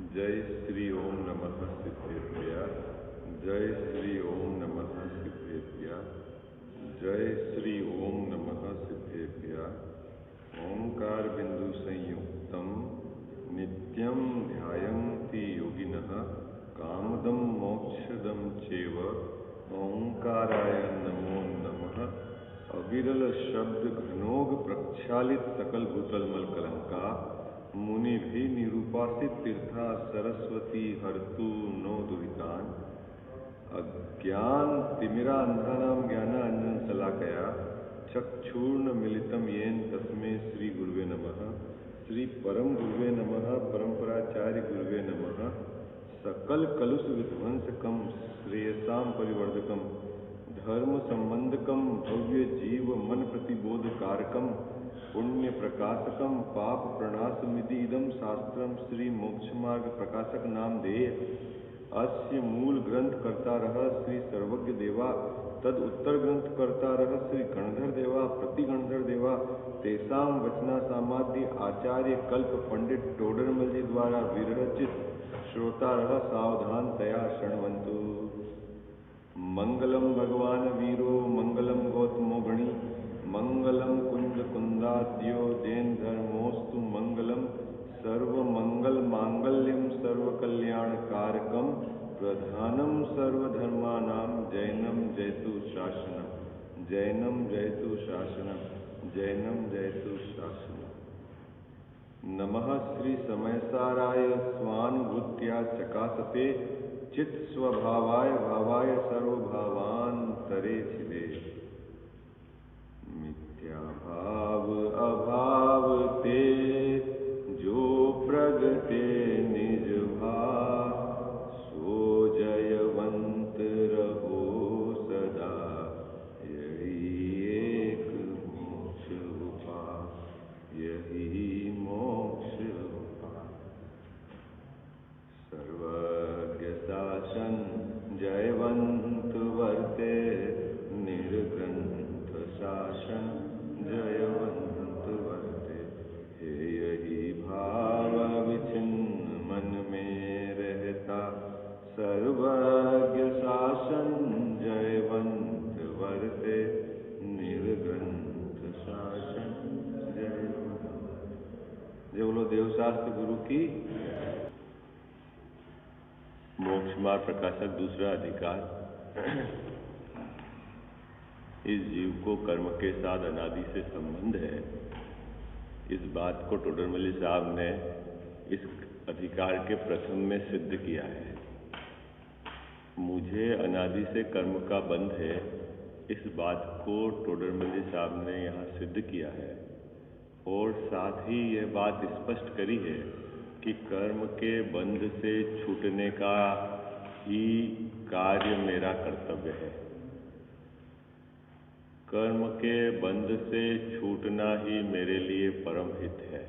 जय श्री ओम नमः सिद्धेभ्य। जय श्री ओम नमः सिद्धेभ्य। जय श्री ओम नमः सिद्धेभ्य। ओंकार बिंदु संयुक्तम नित्यं ध्यायन्ति योगिनः कामदं मोक्षदं चैव। ओंकाराय नमो नमः। अविरल शब्द घनोग प्रक्षालित सकल भूतल मल कलंका मुनि भी निरूपासित तीर्था सरस्वती हरतु नो दुरितान। अज्ञान तिमिरांधानां ज्ञानांजन शलाकया चक्षुर्ण मिलितं येन तस्मै श्री गुरुवे नमः। श्री परम गुरुवे नमः। परंपराचार्य गुरुवे नमः। सकल कलुष विध्वंसकम श्रेयसां परिवर्धकम धर्म संबंधकम भव्य जीव मन प्रतिबोध कारकम पुण्य प्रकाशकम पाप प्रणाशमिति इदम शास्त्रम श्री मोक्ष मार्ग प्रकाशक नाम देय। अस्य मूल ग्रंथ कर्ता रह श्री सर्वज्ञ देवा। तद उत्तर ग्रंथ कर्ता रह श्री गणधर देवा प्रति गणधर देवा। तेसाम वचना सामाध्य आचार्य कल्प पंडित टोडरमल जी द्वारा विरचित श्रोता रह सावधान तया शृण्वन्तु। मंगलम भगवान वीरो मंगलम गौतमो गणी मंगलम कुंज कुंदाद्यो जैन धर्मोस्तु मंगलम सर्व मंगल मांगल्यम सर्व कल्याण कारकम प्रधानम सर्वधर्मानां जैनम जयतु शासनम। जैनम जयतु शासनम। जैनम जयतु शासनम। नमः श्री समयसाराय स्वानुभूत्या चकासते चित् स्वभावाय भावाय सर्वभावान्तरे छिदे। मिथ्या भाव अभाव ते जो प्रगटे निज भाव सो जयवंत रहो सदा यही एक मोक्ष उपाय। यही मोक्ष उपाय। सर्वज्ञ शासन जयवंत वर्ते निर्ग्रंथ शासन जयवंत वर्ते। हे यही भाव विचिन्न मन में रहता सर्वज्ञ शासन जयवंत वर्ते निर्ग्रंथ शासन जयवंत। जय बोलो देवशास्त्र गुरु की। मोक्ष मार्ग प्रकाशक दूसरा अधिकार। इस जीव को कर्म के साथ अनादि से संबंध है। इस बात को टोडरमल साहब ने इस अधिकार के प्रथम में सिद्ध किया है। मुझे अनादि से कर्म का बंध है, इस बात को टोडरमल साहब ने यहाँ सिद्ध किया है और साथ ही यह बात स्पष्ट करी है कि कर्म के बंध से छूटने का ही कार्य मेरा कर्तव्य है। कर्म के बंध से छूटना ही मेरे लिए परम हित है।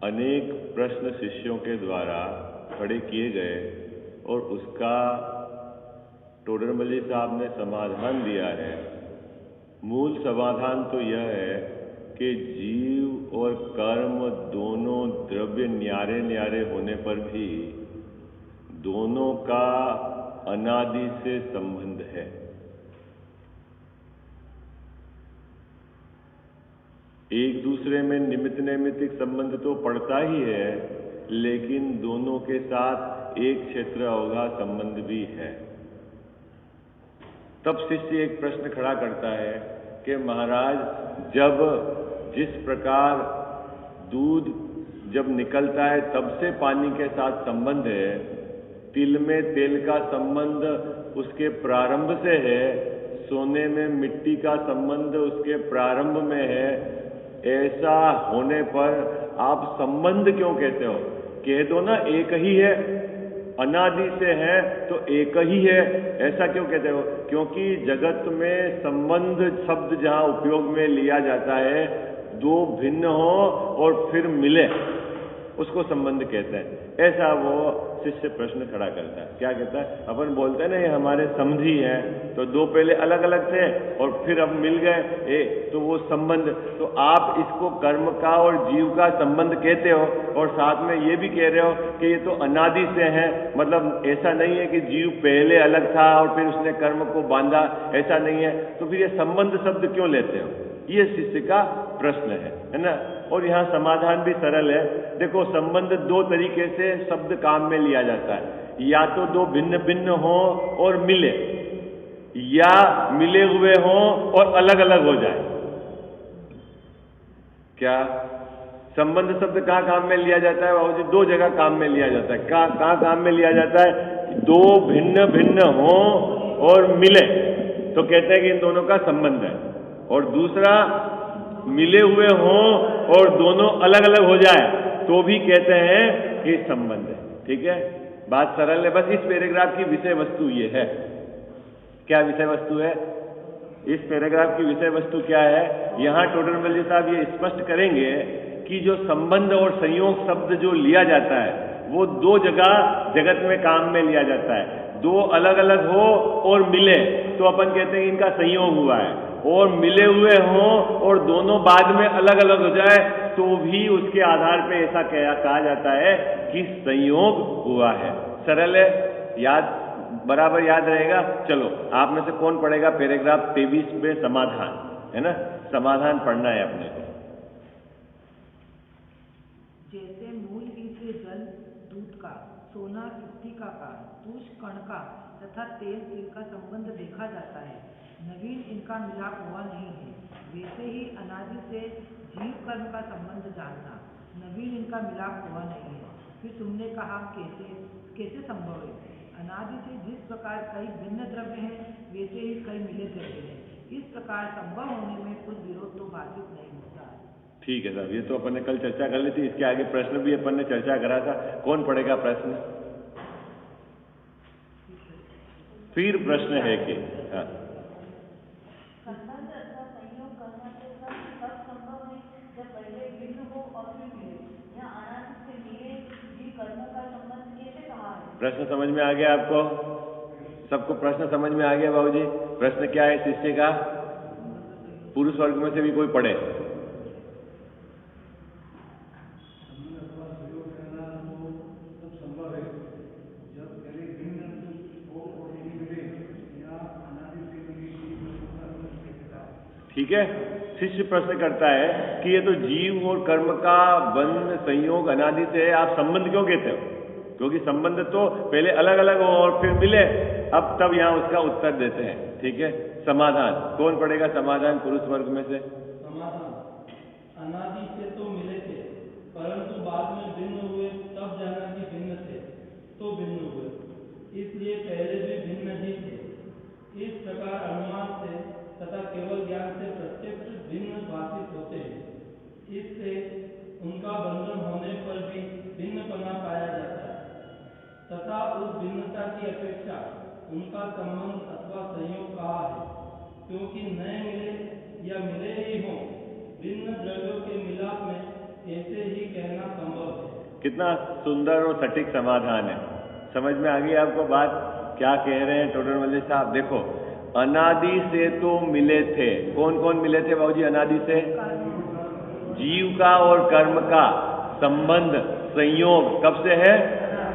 अनेक प्रश्न शिष्यों के द्वारा खड़े किए गए और उसका टोडरमल साहब ने समाधान दिया है। मूल समाधान तो यह है कि जीव और कर्म दोनों द्रव्य न्यारे न्यारे होने पर भी दोनों का अनादि से संबंध है। एक दूसरे में निमित्त नैमित्तिक संबंध तो पड़ता ही है, लेकिन दोनों के साथ एक क्षेत्र अवघा संबंध भी है। तब शिष्य एक प्रश्न खड़ा करता है कि महाराज, जब जिस प्रकार दूध जब निकलता है तब से पानी के साथ संबंध है, तिल में तेल का संबंध उसके प्रारंभ से है, सोने में मिट्टी का संबंध उसके प्रारंभ में है, ऐसा होने पर आप संबंध क्यों कहते हो? कह दो ना एक ही है, अनादि से है तो एक ही है, ऐसा क्यों कहते हो? क्योंकि जगत में संबंध शब्द जहां उपयोग में लिया जाता है, दो भिन्न हो और फिर मिले, उसको संबंध कहते हैं। ऐसा वो शिष्य प्रश्न खड़ा करता है। क्या कहता है? अपन बोलते हैं ना ये हमारे समझी हैं, तो दो पहले अलग अलग थे और फिर अब मिल गए, तो वो संबंध, तो आप इसको कर्म का और जीव का संबंध कहते हो और साथ में ये भी कह रहे हो कि ये तो अनादि से है, मतलब ऐसा नहीं है कि जीव पहले अलग था और फिर उसने कर्म को बांधा, ऐसा नहीं है, तो फिर ये संबंध शब्द क्यों लेते हो? ये शिष्य का प्रश्न है ना। और यहाँ समाधान भी सरल है। देखो, संबंध दो तरीके से शब्द काम में लिया जाता है, या तो दो भिन्न भिन्न हो और मिले, या मिले हुए हो और अलग अलग हो जाए। क्या संबंध शब्द कहाँ काम में लिया जाता है बाबूजी? दो जगह काम में लिया जाता है। कहाँ काम में लिया जाता है? दो भिन्न भिन्न हो और मिले तो कहते हैं कि इन दोनों का संबंध है, और दूसरा मिले हुए हों और दोनों अलग अलग हो जाए तो भी कहते हैं कि संबंध है। ठीक है, बात सरल है। बस इस पैराग्राफ की विषय वस्तु ये है। क्या विषय वस्तु है? इस पैराग्राफ की विषय वस्तु क्या है? यहाँ टोडरमल जी साहब ये स्पष्ट करेंगे कि जो संबंध और संयोग शब्द जो लिया जाता है वो दो जगह जगत में काम में लिया जाता है। दो अलग अलग हो और मिले तो अपन कहते हैं इनका संयोग हुआ है, और मिले हुए हों और दोनों बाद में अलग अलग हो जाए तो भी उसके आधार पे ऐसा कहा जाता है कि संयोग हुआ है। सरल है, बराबर याद रहेगा। चलो, आप में से कौन पढ़ेगा पैराग्राफ 23 में समाधान, है ना? समाधान पढ़ना है अपने को। जैसे मूल ही से जल दूध का, सोना स्फटिका का, तूष कण का तथा तेल तिल का संबंध देखा जाता है, नवीन इनका मिलाप हुआ नहीं है। वैसे ही अनादि से जीव कर्म का संबंध जानना, नवीन इनका मिलाप हुआ नहीं है। फिर तुमने कहा कैसे संभव है? अनादि से जिस प्रकार कई भिन्न द्रव्य हैं वैसे ही कई मिले द्रव्य हैं। इस प्रकार संभव होने में कुछ विरोध तो बाधित नहीं होता। ठीक है साहब, ये तो अपन ने कल चर्चा कर ली थी। इसके आगे प्रश्न भी अपन ने चर्चा करा था। कौन पढ़ेगा प्रश्न? फिर प्रश्न है कि हाँ, प्रश्न समझ में आ गया आपको? सबको प्रश्न समझ में आ गया बाबूजी? प्रश्न क्या है शिष्य का? पुरुष वर्ग में से भी कोई पढ़े। ठीक है, शिष्य प्रश्न करता है कि ये तो जीव और कर्म का बंध संयोग अनादि से है, आप संबंध क्यों कहते हो? क्योंकि संबंध तो पहले अलग अलग हो और फिर मिले। अब तब यहाँ उसका उत्तर देते हैं। ठीक है, समाधान कौन पढ़ेगा? समाधान पुरुष वर्ग में से। समाधान, अनादि से तो मिले थे परंतु बाद में भिन्न हुए, तब जाना कि भिन्न थे तो भिन्न हुए, इसलिए पहले भी भिन्न ही थे। इस प्रकार अनुमान से तथा केवल ज्ञान से प्रत्यक्ष भिन्न भाषित होते हैं। इससे उनका बंधन होने पर भी भिन्नपना पाया जाता है तथा उस भिन्नता की अपेक्षा उनका संबंध अथवा संयोग कहा है, क्योंकि नए मिले या मिले ही हों, भिन्न द्रव्यों के मिलाप में ऐसे ही कहना संभव है। कितना सुंदर और सटीक समाधान है। समझ में आ गई आपको बात? क्या कह रहे हैं टोडरमल साहब? देखो, अनादि से तो मिले थे। कौन कौन मिले थे बाबूजी अनादि से? जीव का और कर्म का संबंध संयोग कब से है?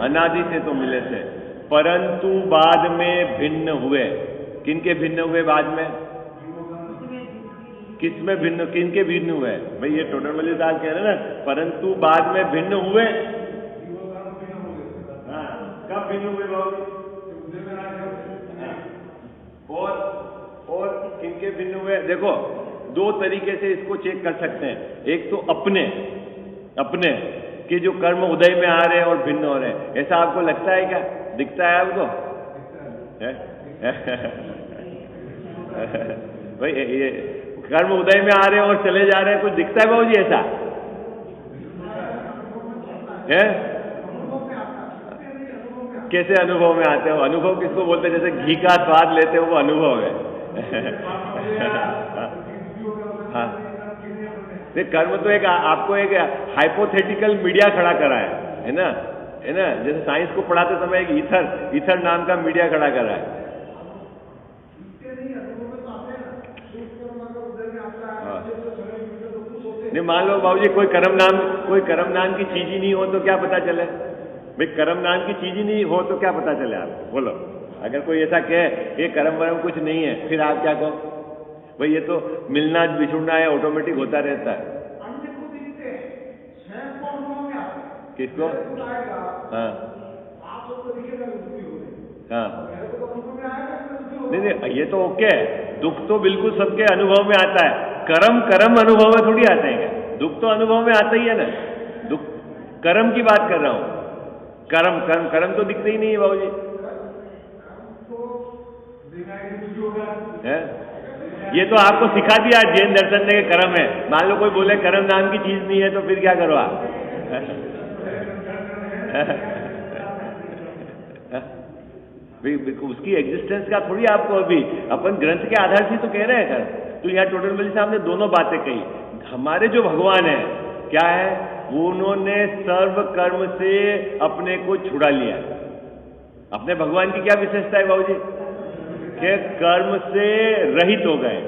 अनादि से तो मिले थे, परंतु बाद में भिन्न हुए। किनके भिन्न हुए बाद में? किसमें भिन्न, किनके भिन्न हुए? भाई ये टोडरमल साहब कह रहे हैं ना, परंतु बाद में भिन्न हुए। हाँ, कब भिन्न हुए बाबूजी? और किनके भिन्न हुए? देखो, दो तरीके से इसको चेक कर सकते हैं। एक तो अपने कि जो कर्म उदय में आ रहे हैं और भिन्न हो रहे हैं। ऐसा आपको लगता है क्या? दिखता है आपको? भाई ये कर्म उदय में आ रहे हैं और चले जा रहे हैं, कुछ दिखता है बाबूजी ऐसा? है? कैसे अनुभव में आते हो? अनुभव किसको बोलते हैं? जैसे घी का स्वाद लेते हो, वो अनुभव है। हाँ, कर्म तो एक आपको एक हाइपोथेटिकल मीडिया खड़ा करा है ना? है ना, जैसे साइंस को पढ़ाते समय एक ईथर नाम का मीडिया खड़ा करा है। हाँ। नहीं, मान लो बाबूजी कोई कर्म नाम की चीज ही नहीं हो तो क्या पता चले? भाई कर्म नाम की चीज ही नहीं हो तो क्या पता चले? आप बोलो, अगर कोई ऐसा कहे ये कर्म वर्म कुछ नहीं है, फिर आप क्या कहो? भाई ये तो मिलना बिछुड़ना है, ऑटोमेटिक होता रहता है। किसको? हाँ हाँ, नहीं, ये तो ओके है। दुख तो बिल्कुल सबके अनुभव में आता है। कर्म अनुभव में थोड़ी आते हैं क्या? दुख तो अनुभव में आता ही है ना। दुख कर्म की बात कर रहा हूं। कर्म तो दिखते ही नहीं है बाबूजी। ये तो आपको सिखा दिया जैन दर्शन ने कर्म है। मान लो कोई बोले कर्म नाम की चीज नहीं है तो फिर क्या करो आप? उसकी एग्जिस्टेंस का थोड़ी आपको अभी अपन ग्रंथ के आधार से तो कह रहे हैं। तो यहाँ टोटल बली साहब ने दोनों बातें कही। हमारे जो भगवान है क्या है, वो उन्होंने सर्व कर्म से अपने को छुड़ा लिया। अपने भगवान की क्या विशेषता है बाबूजी? कि कर्म से रहित हो गए।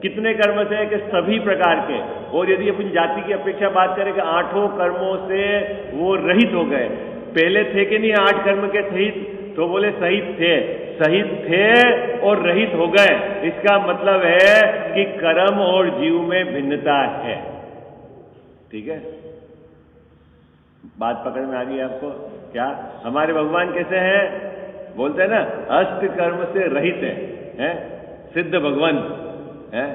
कितने कर्म से? कि सभी प्रकार के। और यदि अपनी जाति की अपेक्षा बात करें कि 8 कर्मों से वो रहित हो गए। पहले थे कि नहीं 8 कर्म के सहित? तो बोले सहित थे और रहित हो गए। इसका मतलब है कि कर्म और जीव में भिन्नता है। ठीक है, बात पकड़ में आ गई आपको? क्या हमारे भगवान कैसे हैं? बोलते हैं ना, अष्ट कर्म से रहित है, सिद्ध भगवान है।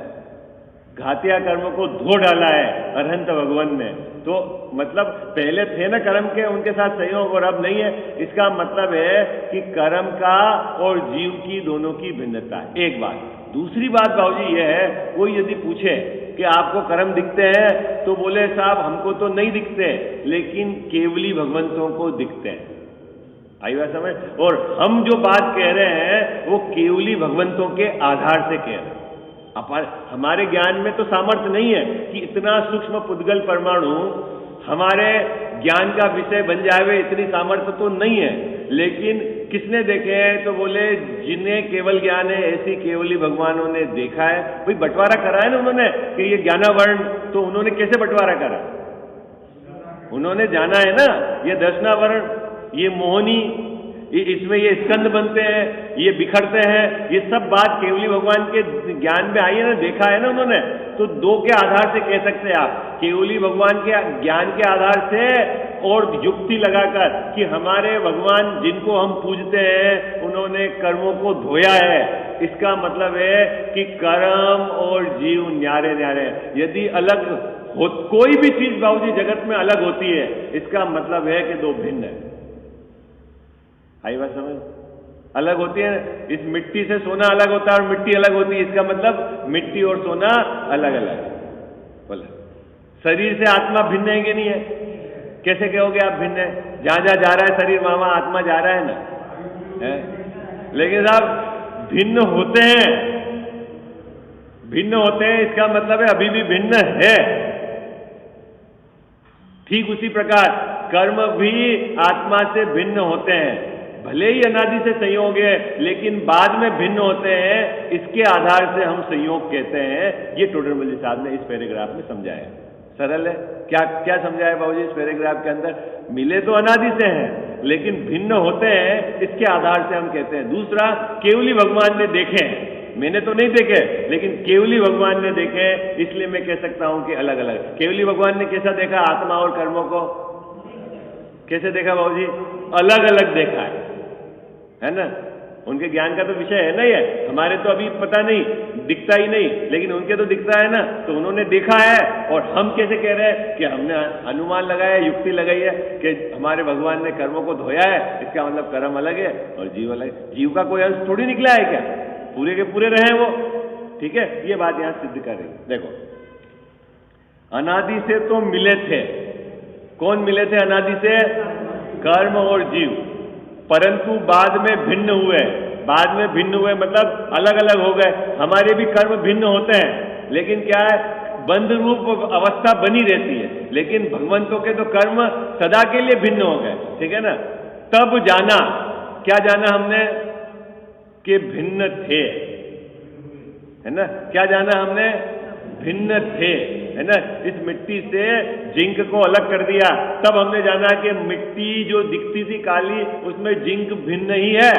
घातिया कर्म को धो डाला है अरहंत भगवान ने। तो मतलब पहले थे ना कर्म के, उनके साथ संयोग, और अब नहीं है। इसका मतलब है कि कर्म का और जीव की दोनों की भिन्नता है। एक बात। दूसरी बात बाबूजी ये है, कोई यदि पूछे कि आपको कर्म दिखते हैं, तो बोले साहब हमको तो नहीं दिखते, लेकिन केवली भगवंतों को दिखते हैं। आई बात समझ? और हम जो बात कह रहे हैं वो केवली भगवंतों के आधार से कह रहे हैं। हमारे ज्ञान में तो सामर्थ्य नहीं है कि इतना सूक्ष्म पुद्गल परमाणु हमारे ज्ञान का विषय बन जाए, इतनी सामर्थ्य तो नहीं है। लेकिन किसने देखे हैं? तो बोले जिन्हें केवल ज्ञान है ऐसी केवली भगवानों ने देखा है। भाई बंटवारा करा है ना उन्होंने कि ये ज्ञानावर्ण, तो उन्होंने कैसे बंटवारा करा? उन्होंने जाना है ना, ये दर्शनावरण, ये मोहनी, इसमें ये स्कंद बनते हैं, ये बिखरते हैं, ये सब बात केवली भगवान के ज्ञान में आई है ना, देखा है ना उन्होंने। तो 2 के आधार से कह सकते हैं आप, केवली भगवान के ज्ञान के आधार से और युक्ति लगाकर कि हमारे भगवान जिनको हम पूजते हैं उन्होंने कर्मों को धोया है। इसका मतलब है कि कर्म और जीव न्यारे न्यारे। यदि अलग हो, कोई भी चीज बाबूजी जगत में अलग होती है, इसका मतलब है कि 2 भिन्न है। आई बात समझ? अलग होती है। इस मिट्टी से सोना अलग होता है और मिट्टी अलग होती है, इसका मतलब मिट्टी और सोना अलग अलग। बोला शरीर से आत्मा भिन्न है कि नहीं है? कैसे कहोगे आप भिन्न है? जहां जहां जा रहा है शरीर वहां आत्मा जा रहा है ना, है? लेकिन साहब भिन्न होते हैं, इसका मतलब है अभी भी भिन्न है। ठीक उसी प्रकार कर्म भी आत्मा से भिन्न होते हैं। भले ही अनादि से संयोग है, लेकिन बाद में भिन्न होते हैं। इसके आधार से हम संयोग कहते हैं। ये टोडरमल साहब ने इस पैराग्राफ में समझाया। सरल है। क्या क्या समझाया बाबूजी इस पैराग्राफ के अंदर? मिले तो अनादि से हैं, लेकिन भिन्न होते हैं, इसके आधार से हम कहते हैं। दूसरा, केवली भगवान ने देखे हैं, मैंने तो नहीं देखे, लेकिन केवली भगवान ने देखे, इसलिए मैं कह सकता हूं कि अलग अलग। केवली भगवान ने कैसा देखा आत्मा और कर्मों को? कैसे देखा बाबूजी? अलग अलग देखा है ना? उनके ज्ञान का तो विषय है ना ये। हमारे तो अभी पता नहीं, दिखता ही नहीं, लेकिन उनके तो दिखता है ना। तो उन्होंने देखा है, और हम कैसे कह रहे हैं कि हमने अनुमान लगाया, युक्ति लगाई है कि हमारे भगवान ने कर्मों को धोया है, इसका मतलब कर्म अलग है और जीव अलग। जीव का कोई अंश थोड़ी निकला है क्या? पूरे के पूरे रहे वो। ठीक है, ये बात यहां सिद्ध कर रही। देखो, अनादि से तो मिले थे। कौन मिले थे अनादि से? कर्म और जीव। परंतु बाद में भिन्न हुए। बाद में भिन्न हुए मतलब अलग अलग हो गए। हमारे भी कर्म भिन्न होते हैं, लेकिन क्या है, बंध रूप अवस्था बनी रहती है। लेकिन भगवंतों के तो कर्म सदा के लिए भिन्न हो गए, ठीक है ना। तब जाना, क्या जाना हमने कि भिन्न थे, है ना। क्या जाना हमने, भिन्न थे, है ना। इस मिट्टी से जिंक को अलग कर दिया, तब हमने जाना कि मिट्टी जो दिखती थी काली उसमें जिंक भिन्न ही है।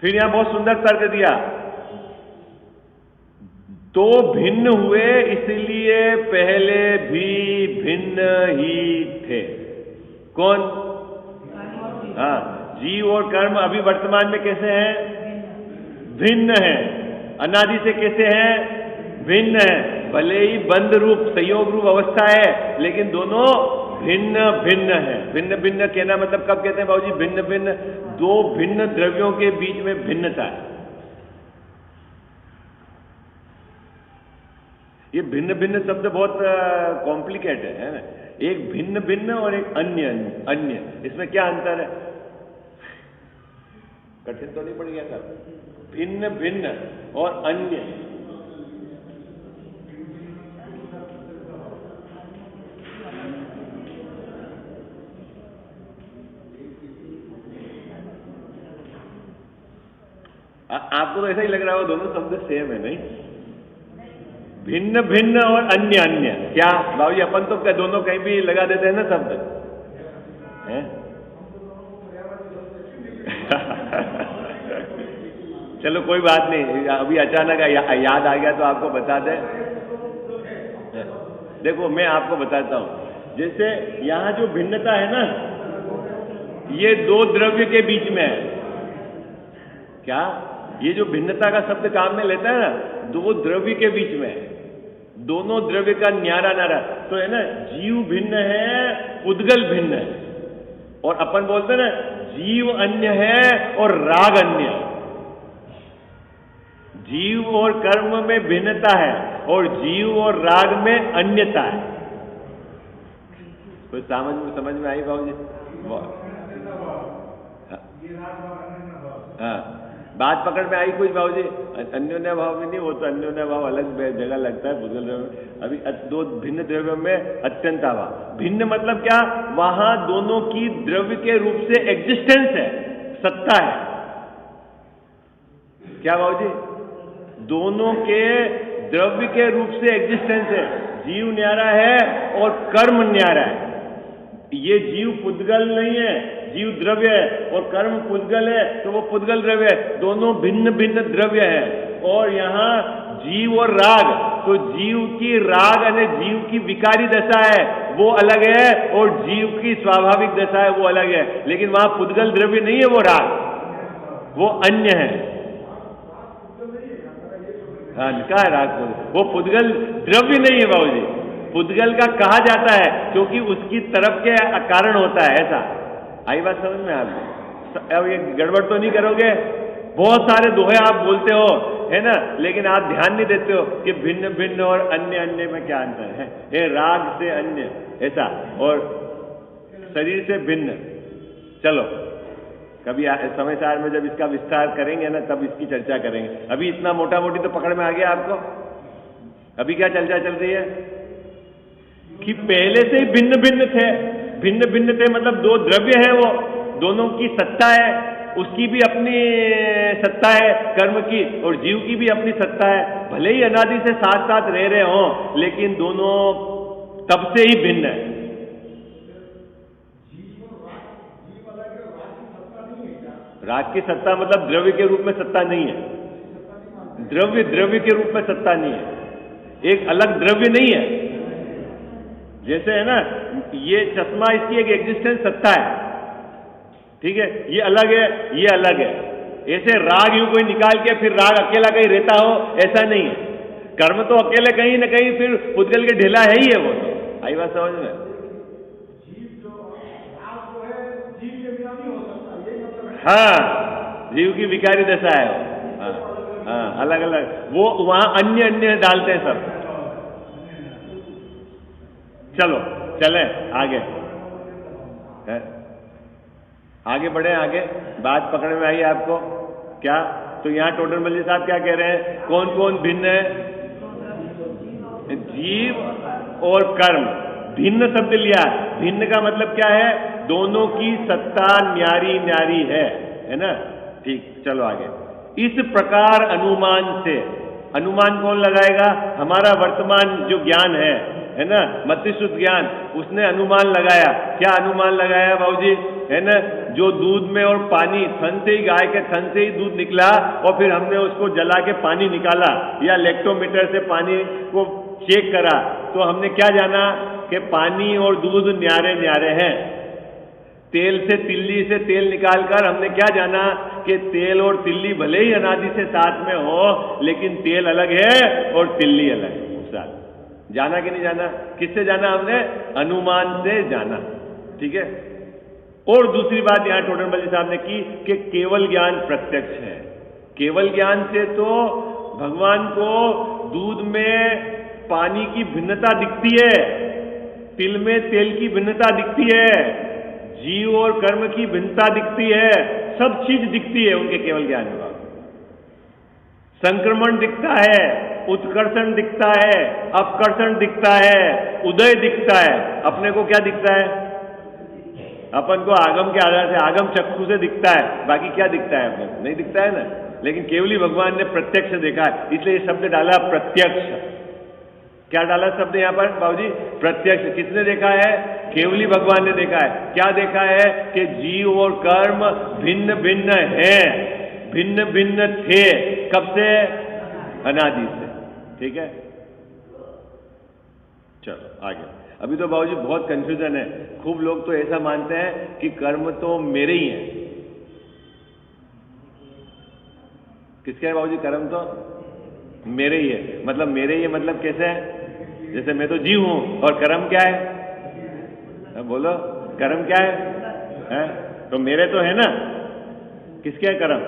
फिर यहां बहुत सुंदर तर्क दिया, तो भिन्न हुए इसलिए पहले भी भिन्न ही थे। कौन? हाँ, जीव और कर्म अभी वर्तमान में कैसे हैं? भिन्न है। अनादि से कैसे हैं? भिन्न है। भले ही बंध रूप संयोग रूप अवस्था है, लेकिन दोनों भिन्न भिन्न है। भिन्न भिन्न कहना मतलब कब कहते हैं बाबूजी? भिन्न भिन्न, दो भिन्न द्रव्यों के बीच में भिन्नता है। ये भिन्न भिन्न शब्द बहुत कॉम्प्लिकेटेड है ना। एक भिन्न भिन्न और एक अन्य अन्य, इसमें क्या अंतर है? कठिन तो नहीं पड़ गया सर? भिन्न भिन्न और अन्य, आपको तो ऐसा ही लग रहा हो दोनों शब्द सेम है, नहीं? भिन्न भिन्न और अन्य अन्य, क्या बाबूजी अपन तो क्या दोनों कहीं भी लगा देते हैं ना शब्द, हैं? चलो कोई बात नहीं, अभी अचानक याद आ गया तो आपको बता दे। देखो मैं आपको बताता हूं, जैसे यहां जो भिन्नता है ना, ये दो द्रव्य के बीच में है। क्या ये जो भिन्नता का शब्द काम में लेता है ना, दो द्रव्य के बीच में है, दोनों द्रव्य का न्यारा नारा, तो है ना, जीव भिन्न है, उद्गल भिन्न है। और अपन बोलते हैं ना, जीव अन्य है और राग अन्य। जीव और कर्म में भिन्नता है और जीव और राग में अन्यता है। कोई समझ में आई बाबूजी? हाँ, बात पकड़ में आई कुछ बाबूजी? अन्योन्य भाव में नहीं, वो तो अन्योन्य भाव अलग जगह लगता है भूगल द्रव्य में। अभी दो भिन्न द्रव्यों में अत्यंता भाव। भिन्न मतलब क्या? वहां दोनों की द्रव्य के रूप से एग्जिस्टेंस है, सत्ता है। क्या बाबूजी? दोनों के द्रव्य के रूप से एग्जिस्टेंस है। जीव न्यारा है और कर्म न्यारा है। ये जीव पुद्गल नहीं है, जीव द्रव्य है, और कर्म पुद्गल है, तो वो पुद्गल द्रव्य है। दोनों भिन्न भिन्न द्रव्य है। और यहां जीव और राग, तो जीव की राग यानी जीव की विकारी दशा है वो अलग है, और जीव की स्वाभाविक दशा है वो अलग है। लेकिन वहां पुद्गल द्रव्य नहीं है वो राग, वो अन्य है। हाँ, क्या है राग? वो पुद्गल द्रव्य नहीं है बाबूजी। पुद्गल का कहा जाता है क्योंकि उसकी तरफ के कारण होता है, ऐसा। आई बात समझ में आपको? अब ये गड़बड़ तो नहीं करोगे? बहुत सारे दोहे आप बोलते हो, है ना, लेकिन आप ध्यान नहीं देते हो कि भिन्न भिन्न और अन्य अन्य में क्या अंतर है। ये राग से अन्य ऐसा, और शरीर से भिन्न। चलो कभी समय सार में जब इसका विस्तार करेंगे ना, तब इसकी चर्चा करेंगे। अभी इतना मोटा मोटी तो पकड़ में आ गया आपको। अभी क्या चर्चा चल रही है कि पहले से ही भिन्न भिन्न थे। भिन्न भिन्न थे मतलब दो द्रव्य हैं, वो दोनों की सत्ता है, उसकी भी अपनी सत्ता है कर्म की, और जीव की भी अपनी सत्ता है। भले ही अनादि से साथ साथ रह रहे हों, लेकिन दोनों तब से ही भिन्न है। राग की सत्ता मतलब द्रव्य के रूप में सत्ता नहीं है। द्रव्य द्रव्य के रूप में सत्ता नहीं है, एक अलग द्रव्य नहीं है। जैसे है ना, ये चश्मा, इसकी एक एग्जिस्टेंस सत्ता है, ठीक है, ये अलग है, ये अलग है। ऐसे राग यूं कोई निकाल के फिर राग अकेला कहीं रहता हो, ऐसा नहीं है। कर्म तो अकेले कहीं न कहीं फिर पुद्गल के ढेला है ही है वो तो। आई बात समझ में? हाँ, जीव की विकारी दशा है वो। हाँ हाँ, अलग अलग, वो वहां अन्य अन्य डालते हैं सब। चलो चले आगे, है? आगे बढ़े, आगे बात पकड़ में आई आपको क्या? तो यहां टोटल मल्ली साहब क्या कह रहे हैं? कौन कौन भिन्न है? जीव और कर्म, भिन्न शब्द लिया। भिन्न का मतलब क्या है? दोनों की सत्ता न्यारी न्यारी है ना? ठीक, चलो आगे। इस प्रकार अनुमान से, अनुमान कौन लगाएगा? हमारा वर्तमान जो ज्ञान है ना, मतिशुद्ध ज्ञान, उसने अनुमान लगाया। क्या अनुमान लगाया बाबूजी? है ना, जो दूध में और पानी, थन से ही, गाय के थन से ही दूध निकला और फिर हमने उसको जला के पानी निकाला, या लेक्टोमीटर से पानी को चेक करा, तो हमने क्या जाना कि पानी और दूध न्यारे न्यारे हैं। तेल से, तिल्ली से तेल निकालकर हमने क्या जाना कि तेल और तिल्ली भले ही अनादि से साथ में हो, लेकिन तेल अलग है और तिल्ली अलग है। साथ जाना कि नहीं जाना? किससे जाना हमने? अनुमान से जाना। ठीक है। और दूसरी बात यहां टोडरमल जी साहब ने की कि केवल ज्ञान प्रत्यक्ष है। केवल ज्ञान से तो भगवान को दूध में पानी की भिन्नता दिखती है, तिल में तेल की भिन्नता दिखती है, जीव और कर्म की भिन्नता दिखती है, सब चीज दिखती है उनके केवल ज्ञान में। संक्रमण दिखता है, उत्कर्षण दिखता है, अपकर्षण दिखता है, उदय दिखता है। अपने को क्या दिखता है? अपन को आगम के आधार से, आगम चक्षु से दिखता है, बाकी क्या दिखता है? अपने को नहीं दिखता है ना। लेकिन केवली भगवान ने प्रत्यक्ष देखा है, इसलिए ये शब्द डाला प्रत्यक्ष। क्या डाला शब्द यहां पर बाबूजी? प्रत्यक्ष। किसने देखा है? केवली भगवान ने देखा है। क्या देखा है? कि जीव और कर्म भिन्न भिन्न है, भिन्न भिन्न थे। कब से? अनादि से। ठीक है, चलो आगे। अभी तो बाबूजी बहुत कंफ्यूजन है। खूब लोग तो ऐसा मानते हैं कि कर्म तो मेरे ही हैं। किसके है बाबूजी? कर्म तो मेरे ही है। मतलब मेरे ही है मतलब कैसे है? जैसे मैं तो जीव हूं और कर्म क्या है? बोलो, कर्म क्या है? तो मेरे तो है ना। किसके है कर्म?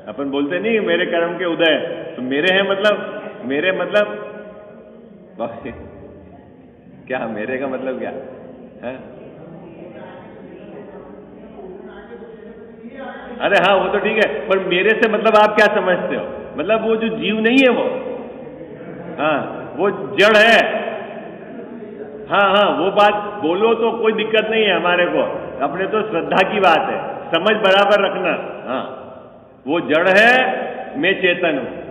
अपन बोलते नहीं मेरे कर्म के उदय, तो मेरे हैं मतलब, मेरे मतलब क्या? मेरे का मतलब क्या है? अरे हाँ, वो तो ठीक है, पर मेरे से मतलब आप क्या समझते हो? मतलब वो जो जीव नहीं है वो, हाँ, वो जड़ है। हाँ हाँ, वो बात बोलो तो कोई दिक्कत नहीं है हमारे को, अपने तो श्रद्धा की बात है, समझ बराबर रखना। हाँ, वो जड़ है, मैं चेतन हूं।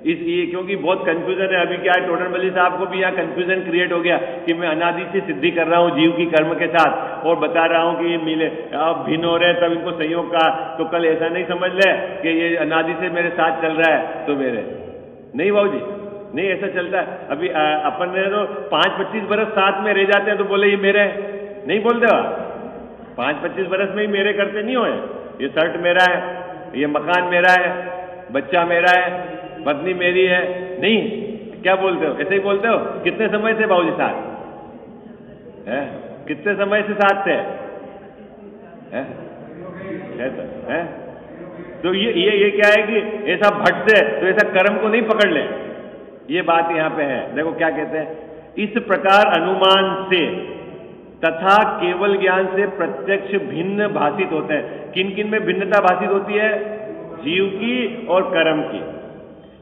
इसलिए क्योंकि बहुत कंफ्यूजन है अभी। क्या है, टोडरमल जी साहब को भी यहाँ कंफ्यूजन क्रिएट हो गया कि मैं अनादि से सिद्धि कर रहा हूँ जीव की कर्म के साथ, और बता रहा हूँ कि ये मिले, अब भिन्न हो रहे हैं, तब इनको संयोग का। तो कल ऐसा नहीं समझ ले कि ये अनादि से मेरे साथ चल रहा है तो मेरे नहीं। बाबू जी नहीं, ऐसा चलता है। अभी अपन ने तो 5-25 बरस साथ में रह जाते हैं तो बोले ये मेरे नहीं बोलते हो। 5-25 बरस में ही मेरे करते नहीं हो। ये शर्ट मेरा है, ये मकान मेरा है, बच्चा मेरा है, पत्नी मेरी है, नहीं क्या बोलते हो? ऐसे ही बोलते हो। कितने समय से बाबूजी साथ है? कितने समय से साथ थे? है? तो ये क्या है कि ऐसा भट से तो ऐसा कर्म को नहीं पकड़ ले। ये बात यहां पे है। देखो क्या कहते हैं, इस प्रकार अनुमान से तथा केवल ज्ञान से प्रत्यक्ष भिन्न भाषित होते हैं। किन किन में भिन्नता भाषित होती है? जीव की और कर्म की।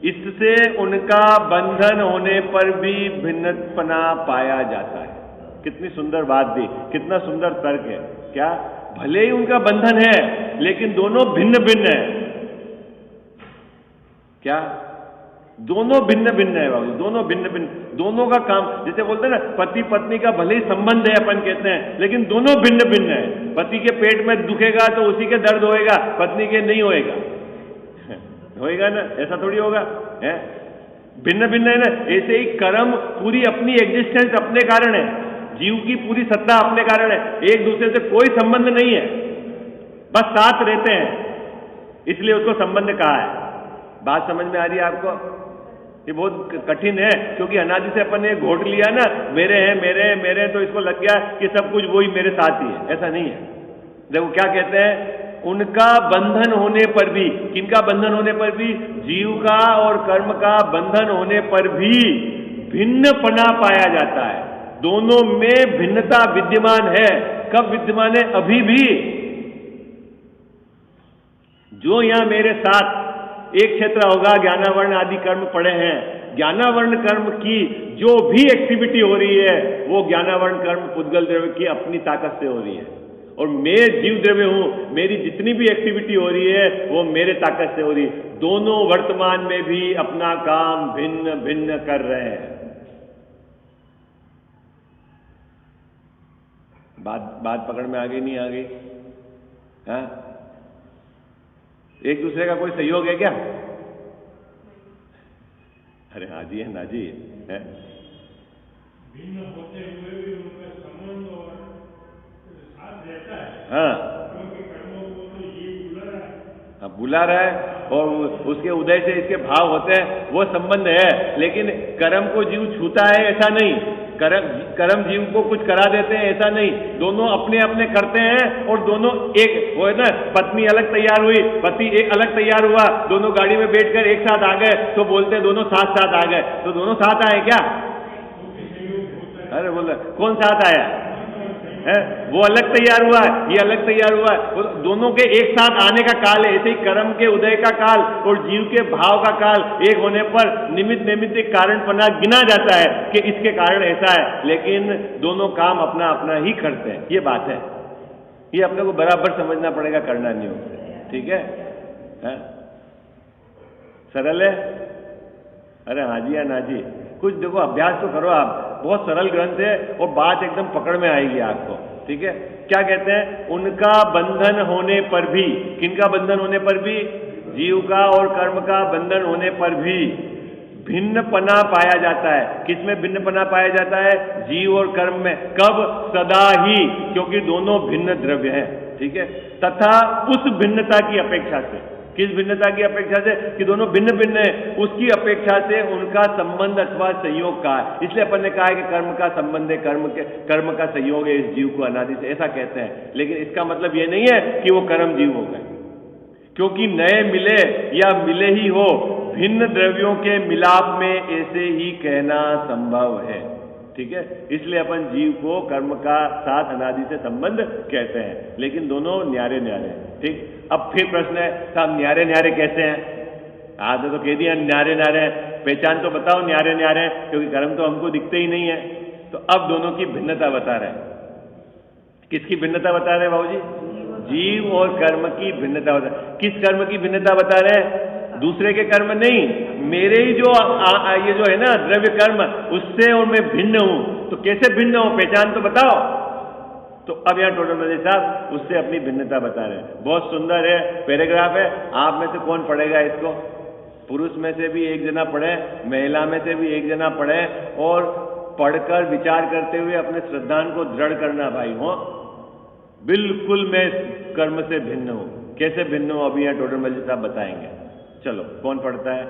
इससे उनका बंधन होने पर भी भिन्नपना पाया जाता है। कितनी सुंदर बात दी, कितना सुंदर तर्क है। क्या? भले ही उनका बंधन है लेकिन दोनों भिन्न भिन्न है। क्या? दोनों भिन्न भिन्न है बाबू, दोनों भिन्न भिन्न, दोनों का काम, जैसे बोलते हैं ना पति पत्नी का भले ही संबंध है अपन कहते हैं, लेकिन दोनों भिन्न भिन्न है। पति के पेट में दुखेगा तो उसी के दर्द होएगा, पत्नी के नहीं होएगा। होएगा ना, ऐसा थोड़ी होगा है। भिन्न भिन्न है ना। ऐसे ही कर्म पूरी अपनी एग्जिस्टेंस अपने कारण है, जीव की पूरी सत्ता अपने कारण है, एक दूसरे से कोई संबंध नहीं है, बस साथ रहते हैं, इसलिए उसको संबंध कहा है। बात समझ में आ रही है आपको? ये बहुत कठिन है क्योंकि अनादि से अपन ने घोट लिया ना, मेरे हैं मेरे हैं मेरे हैं, तो इसको लग गया कि सब कुछ वही मेरे साथ ही है। ऐसा नहीं है। देखो क्या कहते हैं, उनका बंधन होने पर भी, किनका बंधन होने पर भी? जीव का और कर्म का बंधन होने पर भी भिन्नपना पाया जाता है। दोनों में भिन्नता विद्यमान है। कब विद्यमान है? अभी भी। जो यहां मेरे साथ एक क्षेत्र होगा, ज्ञानावर्ण आदि कर्म पड़े हैं, ज्ञानावरण कर्म की जो भी एक्टिविटी हो रही है वो ज्ञानावरण कर्म पुद्गल द्रव्य की अपनी ताकत से हो रही है, और मैं जीव द्रव्य हूं, मेरी जितनी भी एक्टिविटी हो रही है वो मेरे ताकत से हो रही है। दोनों वर्तमान में भी अपना काम भिन्न भिन्न कर रहे हैं। बात पकड़ में आ गई नहीं आ गई? हाँ, एक दूसरे का कोई सहयोग है क्या? अरे हाँ जी है ना जी है। भिन्न होते हुए भी उनका संबंध और साथ रहता है। हाँ, क्योंकि कर्मों को तो ये बुला रहा है। हाँ, बुला रहा है और उसके उदय से इसके भाव होते हैं, वो संबंध है। लेकिन कर्म को जीव छूता है ऐसा नहीं, कर्म जीव को कुछ करा देते हैं ऐसा नहीं, दोनों अपने अपने करते हैं और दोनों एक, वो है ना, पत्नी अलग तैयार हुई, पति एक अलग तैयार हुआ, दोनों गाड़ी में बैठकर एक साथ आ गए तो बोलते हैं दोनों साथ साथ आ गए, तो दोनों साथ आए क्या? अरे बोल, कौन साथ आया है? वो अलग तैयार हुआ, ये अलग तैयार हुआ, दोनों के एक साथ आने का काल है। ऐसे ही कर्म के उदय का काल और जीव के भाव का काल एक होने पर निमित्त नैमित्तिक कारणपना गिना जाता है कि इसके कारण ऐसा है, लेकिन दोनों काम अपना अपना ही करते हैं। ये बात है, ये अपने को बराबर समझना पड़ेगा, करना नहीं होता। ठीक है? सरल है? अरे हाँ जी या ना जी? कुछ देखो, अभ्यास तो करो आप, बहुत सरल ग्रंथ है और बात एकदम पकड़ में आएगी आपको। ठीक है? क्या कहते हैं? उनका बंधन होने पर भी, किनका बंधन होने पर भी? जीव का और कर्म का बंधन होने पर भी भिन्नपना पाया जाता है। किसमें भिन्नपना पाया जाता है? जीव और कर्म में। कब? सदा ही, क्योंकि दोनों भिन्न द्रव्य हैं। ठीक है? तथा उस भिन्नता की अपेक्षा से, किस भिन्नता की अपेक्षा से? कि दोनों भिन्न भिन्न है, उसकी अपेक्षा से उनका संबंध अथवा संयोग का है। इसलिए अपन ने कहा है कि कर्म का संबंध है, कर्म का संयोग है इस जीव को अनादि से, ऐसा कहते हैं। लेकिन इसका मतलब यह नहीं है कि वो कर्म जीव हो गए, क्योंकि नए मिले या मिले ही हो, भिन्न द्रव्यों के मिलाप में ऐसे ही कहना संभव है। ठीक है? इसलिए अपन जीव को कर्म का साथ अनादि से संबंध कहते हैं, लेकिन दोनों न्यारे न्यारे हैं। ठीक? अब फिर प्रश्न है, साहब न्यारे न्यारे कैसे हैं? आधे तो कह दिया न्यारे न्यारे हैं, पहचान तो बताओ न्यारे न्यारे हैं, क्योंकि कर्म तो हमको दिखते ही नहीं है। तो अब दोनों की भिन्नता बता रहे हैं। किसकी भिन्नता बता रहे हैं बाबूजी? जीव और कर्म की भिन्नता बता। किस कर्म की भिन्नता बता रहे हैं? दूसरे के कर्म नहीं, मेरे ही जो ये जो है ना द्रव्य कर्म, उससे और मैं भिन्न हूं। तो कैसे भिन्न हूं? पहचान तो बताओ। तो अब यहां टोटल साहब उससे अपनी भिन्नता बता रहे हैं। बहुत सुंदर है, पैराग्राफ है। आप में से कौन पढ़ेगा इसको? पुरुष में से भी एक जना पढ़े, महिला में से भी एक जना पढ़े, और पढ़कर विचार करते हुए अपने श्रद्धान को दृढ़ करना भाई हो। बिल्कुल मैं कर्म से भिन्न हूं। कैसे भिन्न हूं? अभी यहां टोटल मजिद साहब बताएंगे। चलो, कौन पढ़ता है?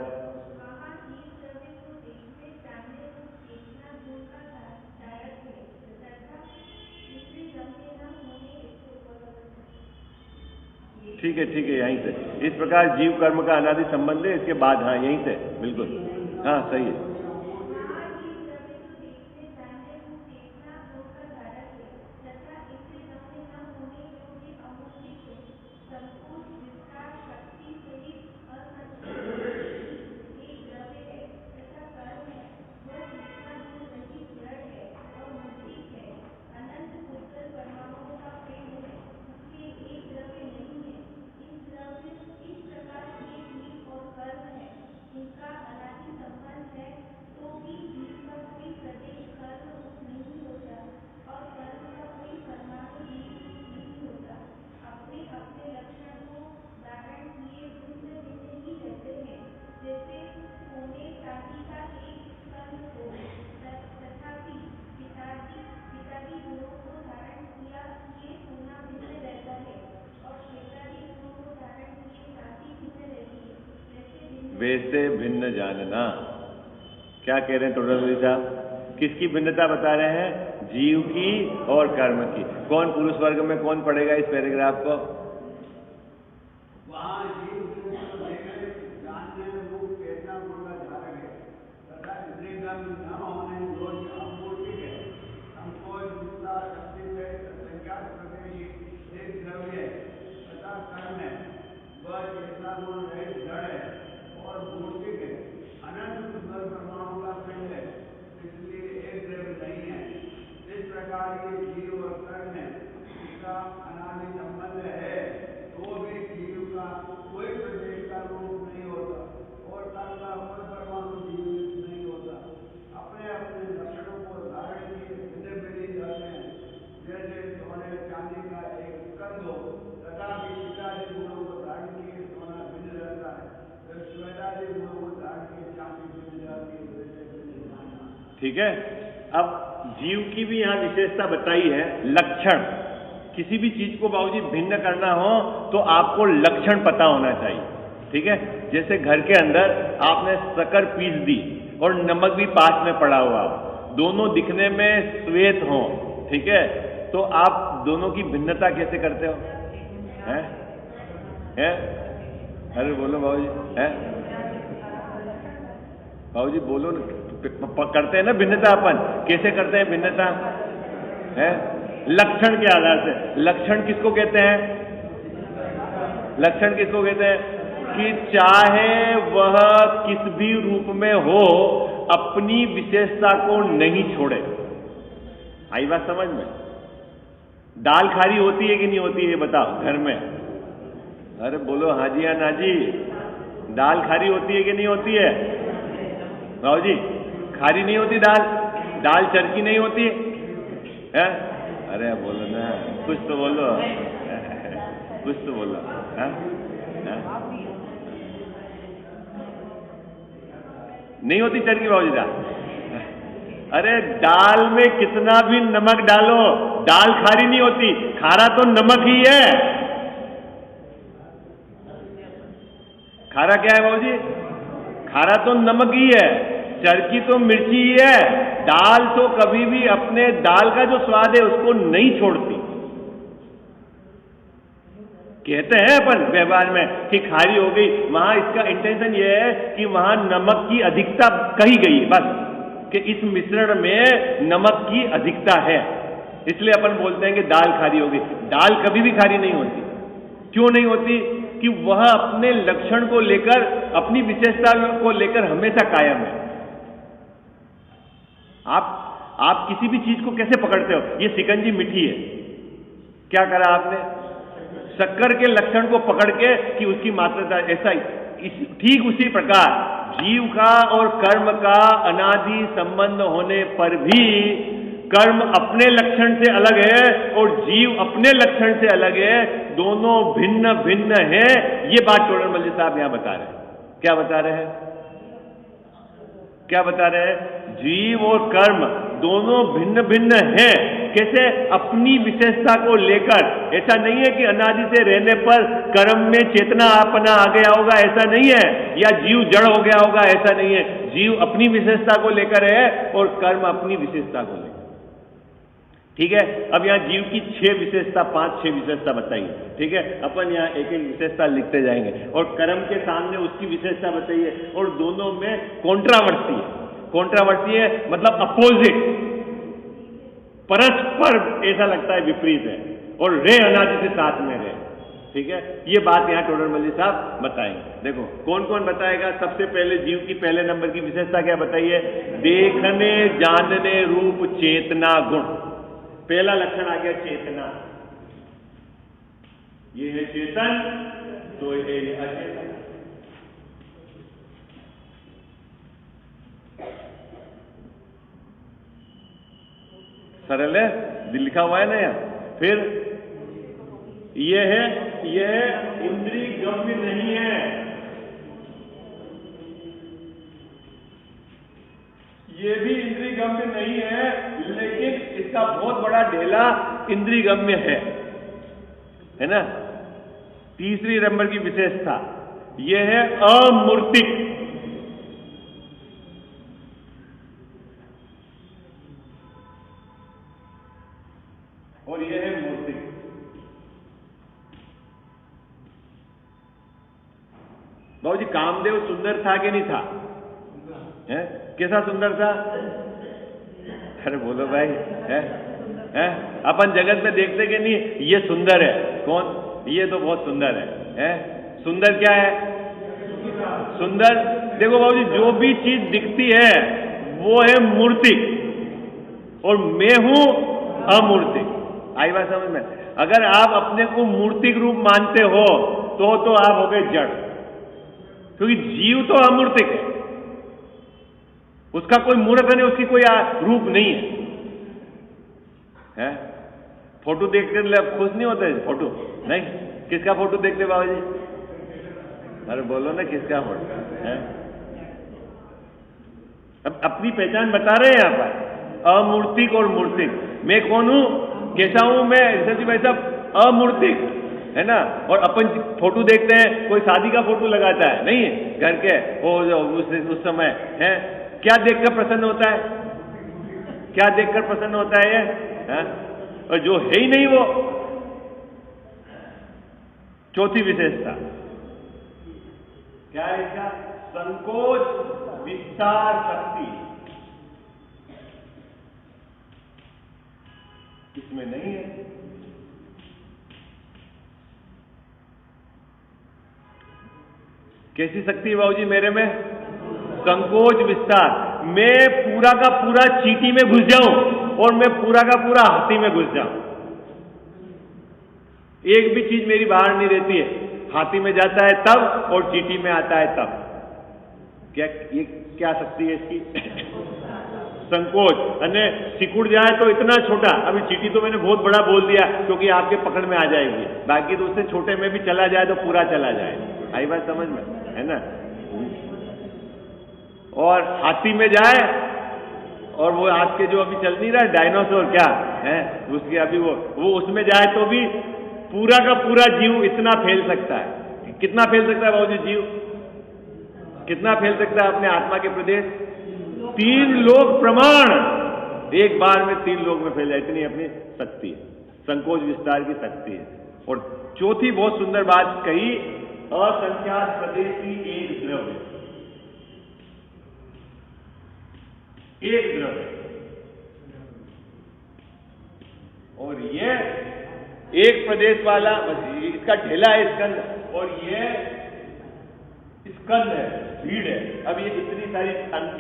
ठीक है, ठीक है, यहीं से। इस प्रकार जीव कर्म का अनादि संबंध है। इसके बाद हाँ, यहीं से बिल्कुल, हाँ सही है। वैसे भिन्न जानना। क्या कह रहे हैं टोडरमल साहब? किसकी भिन्नता बता रहे हैं? जीव की और कर्म की। कौन पुरुष वर्ग में कौन पढ़ेगा इस पैराग्राफ को? और मूर्तिक है, अनंत सुंदर परमाणु ठीक है। अब जीव की भी यहां विशेषता बताई है, लक्षण। किसी भी चीज को बाबूजी भिन्न करना हो तो आपको लक्षण पता होना चाहिए, ठीक है। जैसे घर के अंदर आपने शक्कर पीस दी और नमक भी पास में पड़ा हुआ, दोनों दिखने में श्वेत हो, ठीक है, तो आप दोनों की भिन्नता कैसे करते हो? हैं? हैं? अरे बोलो बाबूजी, हैं? बाबूजी बोलो ना, करते हैं ना भिन्नता अपन, कैसे करते हैं भिन्नता? है लक्षण के आधार से। लक्षण किसको कहते हैं? लक्षण किसको कहते हैं? कि चाहे वह किस भी रूप में हो, अपनी विशेषता को नहीं छोड़े। आई बात समझ में? दाल खारी होती है कि नहीं होती है, बताओ घर में? अरे बोलो हाँ जी या ना जी। दाल खारी होती है कि नहीं होती है? बाबू जी खारी नहीं होती दाल? दाल चरकी नहीं होती है? अरे बोलो ना, कुछ तो बोलो, कुछ तो बोलो। है? नहीं होती चरकी बाबूजी दाल? अरे दाल में कितना भी नमक डालो, दाल खारी नहीं होती। खारा तो नमक ही है। खारा क्या है बाबूजी? खारा तो नमक ही है, चरकी तो मिर्ची ही है। दाल तो कभी भी अपने दाल का जो स्वाद है उसको नहीं छोड़ती। कहते हैं अपन व्यवहार में कि खारी हो गई, वहां इसका इंटेंशन यह है कि वहां नमक की अधिकता कही गई, बस कि इस मिश्रण में नमक की अधिकता है, इसलिए अपन बोलते हैं कि दाल खारी हो गई। दाल कभी भी खारी नहीं होती। क्यों नहीं होती? कि वह अपने लक्षण को लेकर, अपनी विशेषता को लेकर हमेशा कायम है। आप किसी भी चीज को कैसे पकड़ते हो? ये शिकंजी मीठी है, क्या करा आपने? शक्कर के लक्षण को पकड़ के कि उसकी मात्रा ऐसा ही। ठीक उसी प्रकार जीव का और कर्म का अनादि संबंध होने पर भी कर्म अपने लक्षण से अलग है और जीव अपने लक्षण से अलग है, दोनों भिन्न भिन्न है। ये बात टोडरमल जी साहब यहां बता रहे हैं। क्या बता रहे हैं? क्या बता रहे हैं? जीव और कर्म दोनों भिन्न भिन्न हैं। कैसे? अपनी विशेषता को लेकर। ऐसा नहीं है कि अनादि से रहने पर कर्म में चेतना अपना आ गया होगा, ऐसा नहीं है, या जीव जड़ हो गया होगा, ऐसा नहीं है। जीव अपनी विशेषता को लेकर है और कर्म अपनी विशेषता को लेकर, ठीक है। अब यहां जीव की 6 विशेषता, 5-6 विशेषता बताइए, ठीक है। अपन यहां एक एक विशेषता लिखते जाएंगे और कर्म के सामने उसकी विशेषता बताइए, और दोनों में कॉन्ट्रावर्सी है। कॉन्ट्रावर्सी है मतलब अपोजिट, परस्पर, ऐसा लगता है विपरीत है, और रे अनादि से साथ में रहे, ठीक है। ये बात यहां टोडरमल जी साहब बताएंगे। देखो कौन कौन बताएगा। सबसे पहले जीव की पहले नंबर की विशेषता क्या बताइए? देखने जानने रूप चेतना गुण। पहला लक्षण आ गया चेतना। ये है चेतन, तो ये अचेतन। सरल है, लिखा हुआ है ना यहां। फिर यह इंद्रिय गम्य नहीं है। ये भी इंद्रिय गम्य नहीं है, लेकिन इसका बहुत बड़ा ढेला इंद्रिय गम्य है ना। तीसरी नंबर की विशेषता यह है अमूर्तिक। और यह है मूर्तिक। बाबूजी कामदेव सुंदर था कि नहीं था? है? कैसा सुंदर था? अरे बोलो भाई, है? अपन जगत में देखते कि नहीं, ये सुंदर है। कौन? ये तो बहुत सुंदर है? सुंदर क्या है? सुंदर, देखो बाबूजी, जो भी चीज दिखती है वो है मूर्तिक, और मैं हूं अमूर्तिक। आई बात समझ में? अगर आप अपने को मूर्तिक रूप मानते हो तो आप हो गए जड़, क्योंकि जीव तो अमूर्तिक है, उसका कोई मूर्त नहीं, उसकी कोई रूप नहीं है। फोटो देख कर खुश नहीं होते? फोटो नहीं, किसका फोटो देखते बाबू जी? अरे बोलो ना, किसका फोटो है? अब अपनी पहचान बता रहे हैं यहाँ पर, अमूर्तिक और मूर्तिक। मैं कौन हूं, कैसा हूं मैं, जी भाई साहब अमूर्तिक, है ना। और अपन फोटो देखते हैं, कोई शादी का फोटो लगाता है, नहीं है घर के, उस समय है, क्या देखकर प्रसन्न होता है, क्या देखकर प्रसन्न होता है ये, और जो है ही नहीं वो। चौथी विशेषता क्या है इसका, संकोच विस्तार शक्ति, इसमें नहीं है। कैसी शक्ति है बाबूजी मेरे में, संकोच विस्तार। मैं पूरा का पूरा चींटी में घुस जाऊं और मैं पूरा का पूरा हाथी में घुस जाऊं, एक भी चीज मेरी बाहर नहीं रहती है। हाथी में जाता है तब और चींटी में आता है तब। क्या ये क्या शक्ति है इसकी, संकोच। अने सिकुड़ जाए तो इतना छोटा, अभी चींटी तो मैंने बहुत बड़ा बोल दिया क्योंकि आपके पकड़ में आ जाएगी, बाकी तो उससे छोटे में भी चला जाए तो पूरा चला जाए। आई बात समझ में, है ना। और हाथी में जाए, और वो आज के जो अभी चल नहीं रहा है डायनासोर, क्या है उसकी, अभी वो उसमें जाए तो भी पूरा का पूरा जीव इतना फैल सकता है। कितना फैल सकता है बाबूजी जीव, कितना फैल सकता है अपने आत्मा के प्रदेश, 3 लोक प्रमाण, एक बार में 3 लोक में फैल जाए, इतनी अपनी शक्ति है, संकोच विस्तार की शक्ति है। और चौथी बहुत सुंदर बात कही, असंख्यात प्रदेश की एक द्रव्य, एक द्रव्य। और ये एक प्रदेश वाला, इसका ढेला है स्कंद, और ये स्कंद है, भीड़ है। अब ये इतनी सारी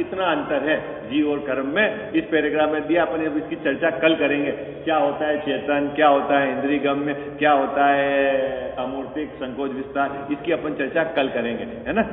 इतना अंतर है जीव और कर्म में, इस पैराग्राफ में दिया। अपन अब इसकी चर्चा कल करेंगे, क्या होता है चेतन, क्या होता है इंद्रिय गम्य, क्या होता है अमूर्तिक, संकोच विस्तार, इसकी अपन चर्चा कल करेंगे, है ना।